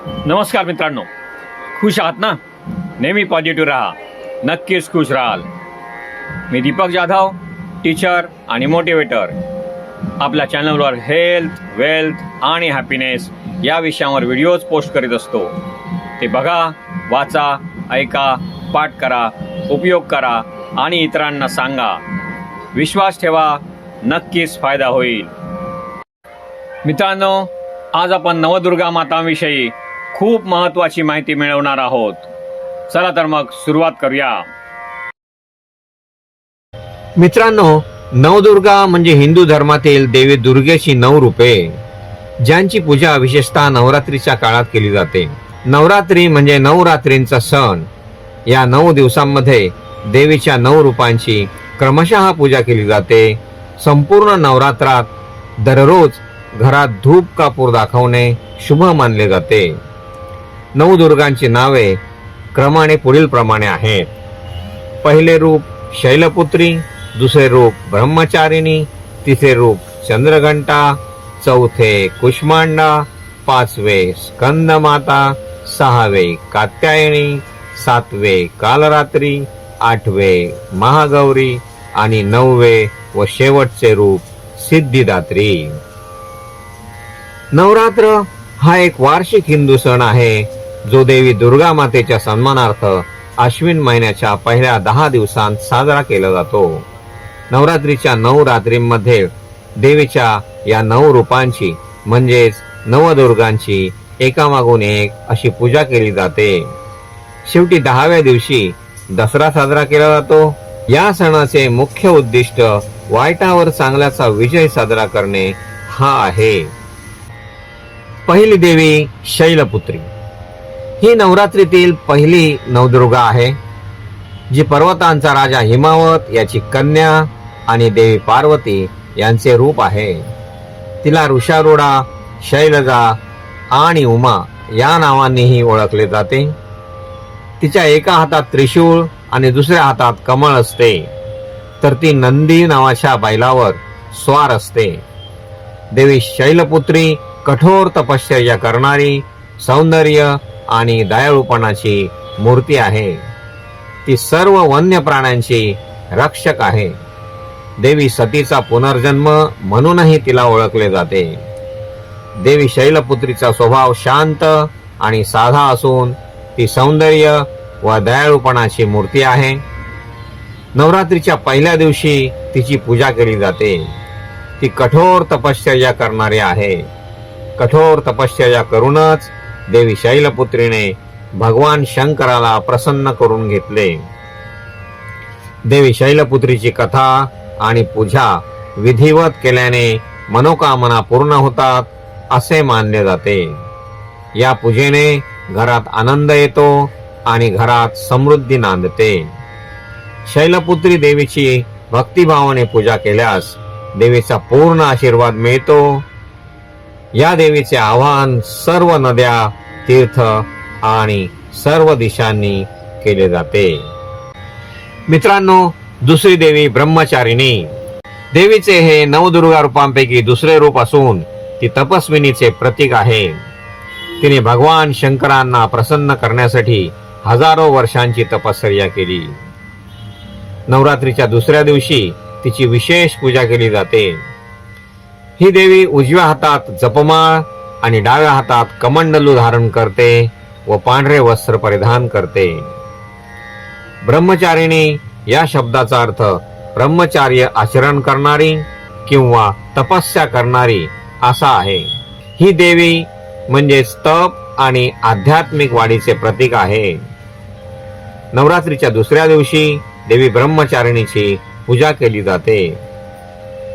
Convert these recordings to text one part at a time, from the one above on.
नमस्कार मित्रांनो, खुश आहात ना? नेहमी पॉझिटिव्ह राहा, नक्कीच खुश राहाल. मी दीपक जाधव, टीचर आणि मोटिवेटर. आपल्या चॅनलवर हेल्थ, वेल्थ आणि हॅपीनेस या विषयावर व्हिडिओज पोस्ट करीत असतो. ते बघा, वाचा, ऐका, पाठ करा, उपयोग करा आणि इतरांना सांगा. विश्वास ठेवा, नक्कीच फायदा होईल. मित्रांनो, आज आपण नवदुर्गा मातांविषयी खूप महत्त्वाची माहिती मिळवणार आहोत. चला तर मग सुरुवात करूया. मित्रांनो, नवदुर्गा म्हणजे हिंदू धर्मातील देवी दुर्गेची 9 रूपे, ज्यांची पूजा विशेषतः नवरात्रीच्या काळात केली जाते. नवरात्री म्हणजे 9 रात्रींचा सण. या 9 दिवसांमध्ये देवीच्या 9 रूपांची क्रमशः पूजा केली जाते. संपूर्ण नवरात्रात दररोज घरात धूप कापूर दाखवणे शुभ मानले जाते. नवदुर्गांची नावे क्रमाने पुढील प्रमाणे आहेत. पहिले रूप शैलपुत्री, दुसरे रूप ब्रह्मचारिणी, तिसरे रूप चंद्रघंटा, चौथे कुष्मांडा, पाचवे स्कंदमाता, सहावे कात्यायनी, सातवे कालरात्री, आठवे महागौरी आणि 9वे व शेवटचे रूप सिद्धिदात्री. नवरात्र हा एक वार्षिक हिंदू सण आहे, जो देवी दुर्गा मातेच्या सन्मानार्थ आश्विन महिन्याच्या पहिल्या 10 दिवसांत साजरा केला जातो. नवरात्रीच्या 9 रात्रींमध्ये देवीच्या या 9 रूपांची म्हणजेच नवदुर्गांची एकामागून एक अशी पूजा केली जाते. शेवटी 10व्या दिवशी दसरा साजरा केला जातो. या सणाचे मुख्य उद्दिष्ट वाईटावर चांगल्याचा विजय साजरा करणे हा आहे. पहिली देवी शैलपुत्री ही नवरात्रीतील पहिली नवदुर्गा आहे, जी पर्वतांचा राजा हिमावत याची कन्या आणि देवी पार्वती यांचे रूप आहे. तिला ऋषारूढा, शैलजा आणि उमा या नावांनीही ओळखले जाते. तिच्या एका हातात त्रिशूळ आणि दुसऱ्या हातात कमळ असते, तर ती नंदी नावाच्या बैलावर स्वार असते. देवी शैलपुत्री कठोर तपश्चर्या करणारी, सौंदर्य आणि दयाळूपणाची मूर्ती आहे. ती सर्व वन्य प्राण्यांची रक्षक आहे. देवी सतीचा पुनर्जन्म म्हणूनही तिला ओळखले जाते. देवी शैलपुत्रीचा स्वभाव शांत आणि साधा असून ती सौंदर्य व दयाळूपणाची मूर्ती आहे. नवरात्रीच्या पहिल्या दिवशी तिची पूजा केली जाते. ती कठोर तपश्चर्या करणारी आहे. कठोर तपश्चर्या करूनच देवी शैलपुत्रीने भगवान शंकराला प्रसन्न करून घेतले. देवी शैलपुत्रीची कथा आणि पूजा विधिवत केल्याने मनोकामना पूर्ण होतात असे मानले जाते. या पूजेने घरात आनंद येतो आणि घरात समृद्धी नांदते. शैलपुत्री देवीची भक्तिभावाने पूजा केल्यास देवीचा पूर्ण आशीर्वाद मिळतो. या देवीचे आवाहन सर्व नद्या, तीर्थ आणि सर्व दिशांनी केले जाते. मित्रांनो, दुसरी देवी ब्रह्मचारिणी. देवीचे हे नवदुर्गा रूपांपैकी दुसरे रूप असून ती तपस्विनीचे प्रतीक आहे. तिने भगवान शंकरांना प्रसन्न करण्यासाठी हजारो वर्षांची तपश्चर्या केली. नवरात्रीच्या दुसऱ्या दिवशी तिची विशेष पूजा केली जाते. ही देवी उजव्या हातात जपमाळ आणि डाव्या हातात कमंडलू धारण करते व पांढरे वस्त्र परिधान करते. ब्रह्मचारिणी या शब्दाचा अर्थ ब्रह्मचार्य आचरण करणारी किंवा तपस्या करणारी असा आहे. ही देवी म्हणजेच तप आणि आध्यात्मिक वाढीचे प्रतीक आहे. नवरात्रीच्या दुसऱ्या दिवशी देवी ब्रह्मचारिणीची पूजा केली जाते.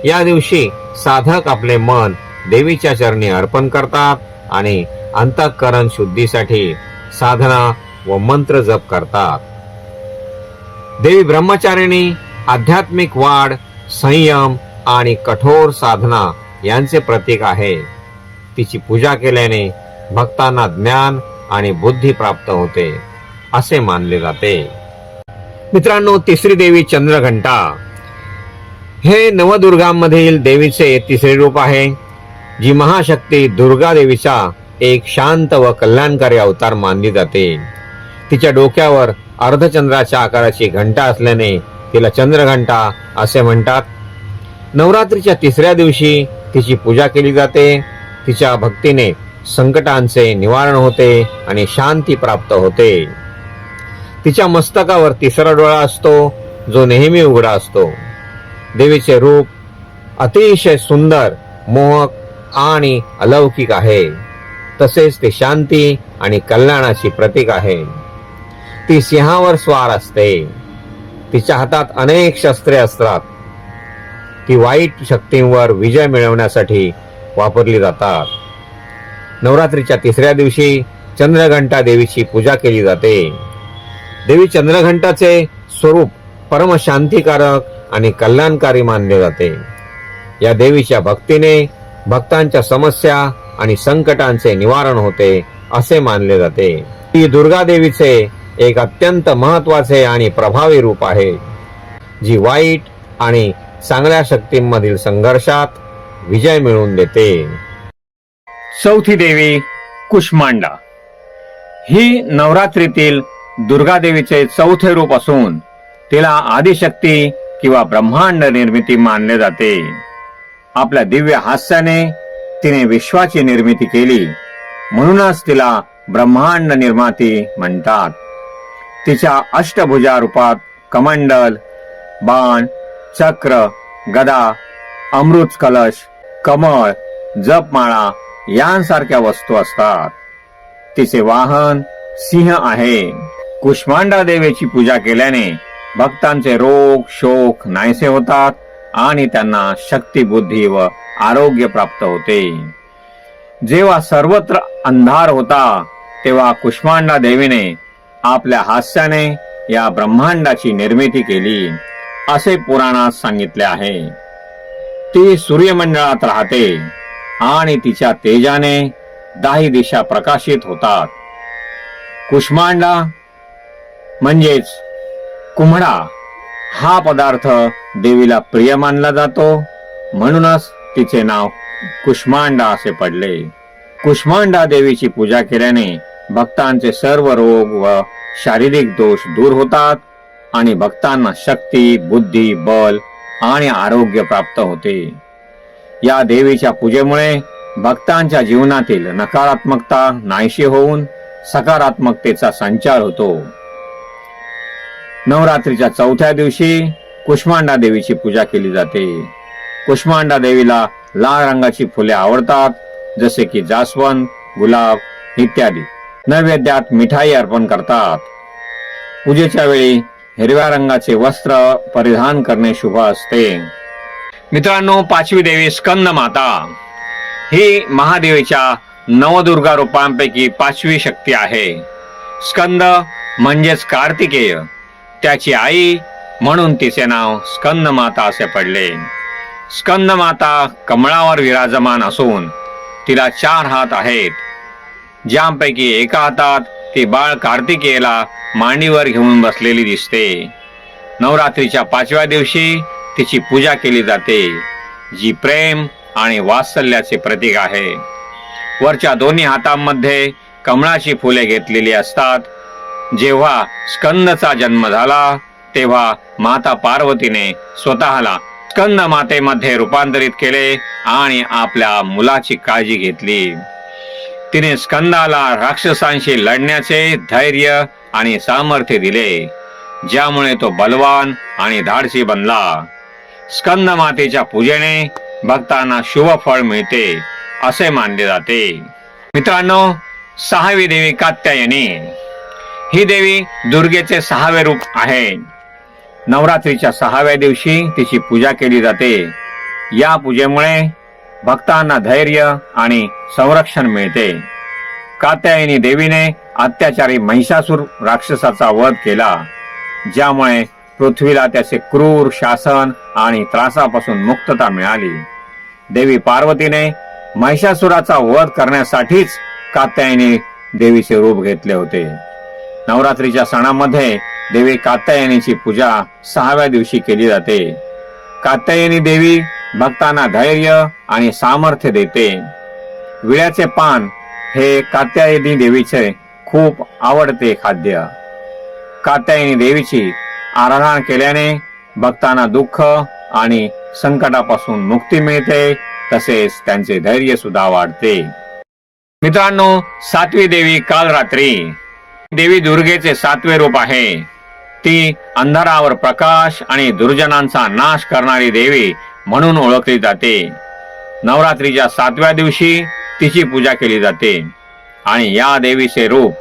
या दिवशी साधक आपले मन देवीच्या चरणी अर्पण करतात आणि अंतःकरण शुद्धीसाठी साधना व मंत्र जप करतात. देवी ब्रह्मचारिणी आध्यात्मिक वाढ, संयम आणि कठोर साधना यांचे प्रतीक आहे. तिची पूजा केल्याने भक्तांना ज्ञान आणि बुद्धी प्राप्त होते असे मानले जाते. मित्रांनो, तिसरी देवी चंद्रघंटा हे नवदुर्गांमधील देवीचे तिसरे रूप आहे, जी महाशक्ती दुर्गा देवीचा एक शांत व कल्याणकारी अवतार मानली जाते. तिच्या डोक्यावर अर्धचंद्राच्या आकाराची घंटा असल्याने तिला चंद्रघंटा असे म्हणतात. नवरात्रीच्या तिसऱ्या दिवशी तिची पूजा केली जाते. तिच्या भक्तीने संकटांचे निवारण होते आणि शांती प्राप्त होते. तिच्या मस्तकावर तिसरा डोळा असतो जो नेहमी उघडा असतो. देवीचे रूप अतिशय सुंदर, मोहक आणि अलौकिक आहे. तसेच ते शांती आणि कल्याणाची प्रतीक आहे. ती सिंहावर स्वार असते. तिच्या हातात अनेक शस्त्रे असतात. ती वाईट शक्तींवर विजय मिळवण्यासाठी वापरली जातात. नवरात्रीच्या तिसऱ्या दिवशी चंद्रघंटा देवीची पूजा केली जाते. देवी चंद्रघंटाचे स्वरूप परमशांतिकारक आणि कल्याणकारी मानले जाते. या देवीच्या भक्तीने भक्तांच्या समस्या आणि संकटांचे निवारण होते असे मानले जाते. ही दुर्गा देवीचे एक अत्यंत महत्वाचे आणि प्रभावी रूप आहे, जी वाईट आणि चांगल्या शक्तींमधील संघर्षात विजय मिळवून देते. चौथी देवी कुष्मांडा. ही नवरात्रीतील दुर्गा देवीचे चौथे रूप असून तिला आदिशक्ती किंवा ब्रह्मांड निर्मिती मानले जाते. आपल्या दिव्य हास्याने तिने विश्वाची निर्मिती केली, म्हणूनच तिला ब्रह्मांड निर्माती म्हणतात. तिच्या अष्टभुजा रूपात कमंडल, बाण, चक्र, गदा, अमृत कलश, कमळ, जपमाळा यांसारख्या वस्तू असतात. तिचे वाहन सिंह आहे. कुष्मांडा देवीची पूजा केल्याने भक्तांचे रोग शोक नाहीसे होतात आणि त्यांना शक्ती, बुद्धी व आरोग्य प्राप्त होते. जेव्हा सर्वत्र अंधार होता तेव्हा कुष्मांडा देवीने आपल्या हास्याने या ब्रह्मांडाची निर्मिती केली असे पुराणात सांगितले आहे. ती सूर्यमंडळात राहते आणि तिच्या तेजाने 10 दिशा प्रकाशित होतात. कुष्मांडा म्हणजेच कुम्हडा हा पदार्थ देवीला प्रिय मानला जातो, म्हणूनच तिचे नाव कुष्मांडा असे पडले. कुष्मांडा देवीची पूजा केल्याने भक्तांचे सर्व रोग व शारीरिक दोष दूर होतात आणि भक्तांना शक्ती, बुद्धी, बल आणि आरोग्य प्राप्त होते. या देवीच्या पूजेमुळे भक्तांच्या जीवनातील नकारात्मकता नाहीशी होऊन सकारात्मकतेचा संचार होतो. नवरात्रीच्या चौथ्या दिवशी कुष्मांडा देवीची पूजा केली जाते. कुष्मांडा देवीला लाल रंगाची फुले आवडतात, जसे की जास्वंद, गुलाब इत्यादी. नैवेद्यात मिठाई अर्पण करतात. पूजेच्या वेळी हिरव्या रंगाचे वस्त्र परिधान करणे शुभ असते. मित्रांनो, पाचवी देवी स्कंद माता. ही महादेवीच्या नवदुर्गा रूपांपैकी 5वी शक्ती आहे. स्कंद म्हणजेच कार्तिकेय, त्याची आई म्हणून तिचे नाव स्कंद माता असे पडले. स्कंद माता कमळावर विराजमान असून तिला 4 हात आहेत, ज्यापैकी एका हातात ती बाळ कार्तिकेयला मांडीवर घेऊन बसलेली दिसते. नवरात्रीच्या 5व्या दिवशी तिची पूजा केली जाते, जी प्रेम आणि वात्सल्याचे प्रतीक आहे. वरच्या दोन्ही हातांमध्ये कमळाची फुले घेतलेली असतात. जेव्हा स्कंदचा जन्म झाला तेव्हा माता पार्वतीने स्वतःला स्कंद मातेमध्ये रूपांतरित केले आणि आपल्या मुलाची काळजी घेतली. तिने स्कंदाला राक्षसांशी लढण्याचे धैर्य आणि सामर्थ्य दिले, ज्यामुळे तो बलवान आणि धाडसी बनला. स्कंद मातेच्या पूजेने भक्तांना शुभ फळ मिळते असे मानले जाते. मित्रांनो, 6वी देवी कात्यायनी. ही देवी दुर्गेचे 6वे रूप आहे. नवरात्रीच्या 6व्या दिवशी तिची पूजा केली जाते. या पूजेमुळे भक्तांना धैर्य आणि संरक्षण मिळते. कात्यायनी देवीने अत्याचारी महिषासूर राक्षसाचा वध केला, ज्यामुळे पृथ्वीला त्याचे क्रूर शासन आणि त्रासापासून मुक्तता मिळाली. देवी पार्वतीने महिषासुराचा वध करण्यासाठीच कात्यायनी देवीचे रूप घेतले होते. नवरात्रीच्या सणामध्ये देवी कात्यायनीची पूजा 6व्या दिवशी केली जाते. कात्यायनी देवी भक्तांना धैर्य आणि सामर्थ्य देते. विड्याचे पान हे कात्यायनी देवीचे खूप आवडते खाद्य. कात्यायनी देवीची आराधना केल्याने भक्तांना दुःख आणि संकटापासून मुक्ती मिळते, तसेच त्यांचे धैर्य सुद्धा वाढते. मित्रांनो, सातवी देवी कालरात्री देवी दुर्गेचे सातवे रूप आहे. ती अंधारावर प्रकाश आणि दुर्जनांचा नाश करणारी देवी म्हणून ओळखली जाते. नवरात्रीच्या सातव्या दिवशी तिची पूजा केली जाते आणि या देवीचे रूप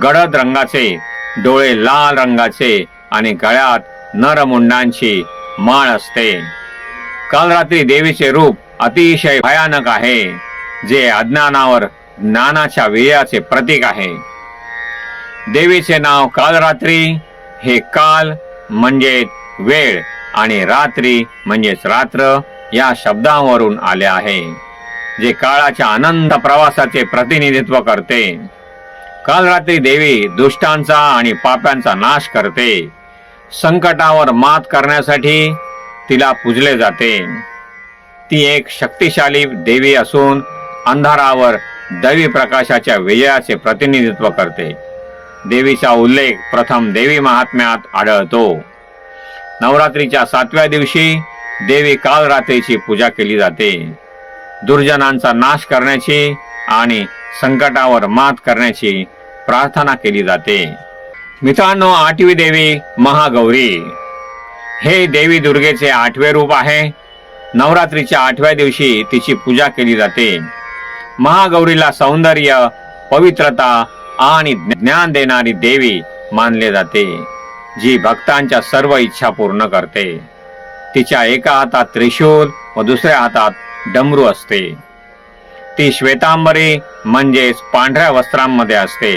गडद रंगाचे, डोळे लाल रंगाचे आणि गळ्यात नरमुंडांची माळ असते. कालरात्री देवीचे रूप अतिशय भयानक आहे, जे अज्ञानावर ज्ञानाच्या विजयाचे प्रतीक आहे. देवीचे नाव कालरात्री हे काल म्हणजेच वेळ आणि रात्री म्हणजेच रात्र या शब्दांवरून आले आहे, जे काळाच्या अनंत प्रवासाचे प्रतिनिधित्व करते. कालरात्री देवी दुष्टांचा आणि पाप्यांचा नाश करते. संकटावर मात करण्यासाठी तिला पूजले जाते. ती एक शक्तिशाली देवी असून अंधारावर दैवी प्रकाशाच्या विजयाचे प्रतिनिधित्व करते. देवीचा उल्लेख प्रथम देवी महात्म्यात आढळतो. नवरात्रीच्या सातव्या दिवशी देवी कालरात्रीची पूजा केली जाते. दुर्जनांचा नाश करण्याची आणि संकटावर मात करण्याची प्रार्थना केली जाते. मित्रांनो, आठवी देवी महागौरी हे देवी दुर्गेचे आठवे रूप आहे. नवरात्रीच्या आठव्या दिवशी तिची पूजा केली जाते. महागौरीला सौंदर्य, पवित्रता आणि ज्ञान देणारी देवी मानले जाते, जी भक्तांच्या सर्व इच्छा पूर्ण करते. तिच्या एका हातात त्रिशूल व दुसऱ्या हातात डमरू असते. ती श्वेतांबरी म्हणजेच पांढऱ्या वस्त्रांमध्ये असते.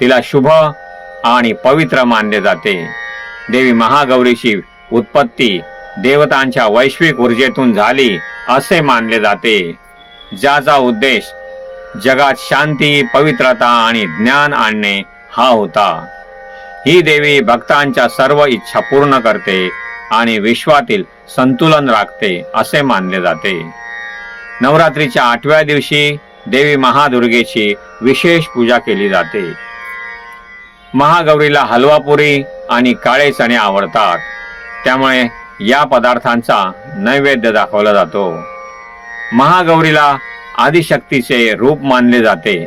तिला शुभ आणि पवित्र मानले जाते. देवी महागौरीची उत्पत्ती देवतांच्या वैश्विक ऊर्जेतून झाली असे मानले जाते, ज्याचा उद्देश जगात शांती, पवित्रता आणि ज्ञान आणणे हा होता. ही देवी भक्तांच्या सर्व इच्छा पूर्ण करते आणि विश्वातील संतुलन राखते असे मानले जाते. नवरात्रीच्या आठव्या दिवशी देवी महादुर्गेची विशेष पूजा केली जाते. महागौरीला हलवापुरी आणि काळे चणे आवडतात, त्यामुळे या पदार्थांचा नैवेद्य दाखवला जातो. महागौरीला आदिशक्तीचे रूप मानले जाते.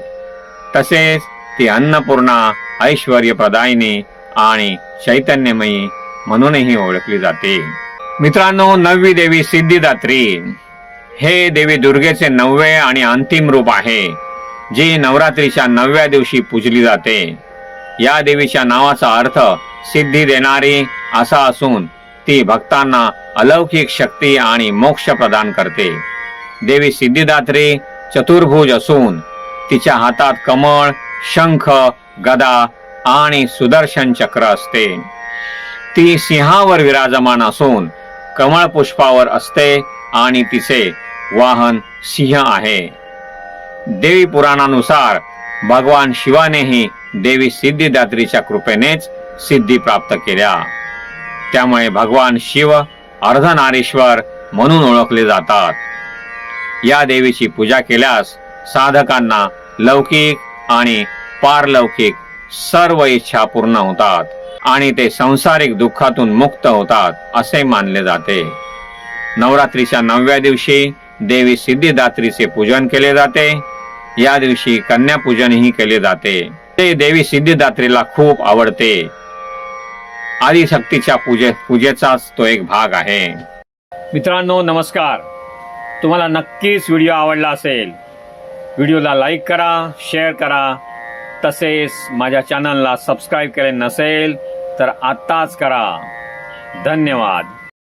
तसेच ती अन्नपूर्णा, ऐश्वर्य प्रदायिनी आणि चैतन्यमयी म्हणूनही ओळखली जाते. मित्रांनो, नववी देवी सिद्धिदात्री हे देवी दुर्गेचे नववे आणि अंतिम रूप आहे, जी नवरात्रीच्या 9व्या दिवशी पूजली जाते. या देवीच्या नावाचा अर्थ सिद्धी देणारी असा असून ती भक्तांना अलौकिक शक्ती आणि मोक्ष प्रदान करते. देवी सिद्धिदात्री चतुर्भुज असून तिच्या हातात कमळ, शंख, गदा आणि सुदर्शन चक्र असते. ती सिंहावर विराजमान असून कमळ पुष्पावर असते आणि तिचे वाहन सिंह आहे. देवी पुराणानुसार भगवान शिवानेही देवी सिद्धिदात्रीच्या कृपेनेच सिद्धी प्राप्त केल्या. त्यामुळे भगवान शिव अर्धनारीश्वर म्हणून ओळखले जातात. या देवीची पूजा केल्यास साधकांना लौकिक आणि पारलौकिक सर्व इच्छा पूर्ण होतात आणि ते सांसारिक दुःखातून मुक्त होतात असे मानले जाते. नवरात्रीच्या 9व्या दिवशी देवी सिद्धिदात्रीचे पूजन केले जाते. या दिवशी कन्या पूजनही केले जाते. ते देवी सिद्धिदात्रीला खूप आवडते. आदिशक्तीच्या पूजेचाच तो एक भाग आहे. मित्रांनो, नमस्कार. तुम्हाला नक्कीच व्हिडिओ आवडला असेल. व्हिडिओला लाईक करा, शेअर करा. तसेच माझ्या चॅनलला सबस्क्राईब केले नसेल तर आत्ताच करा. धन्यवाद.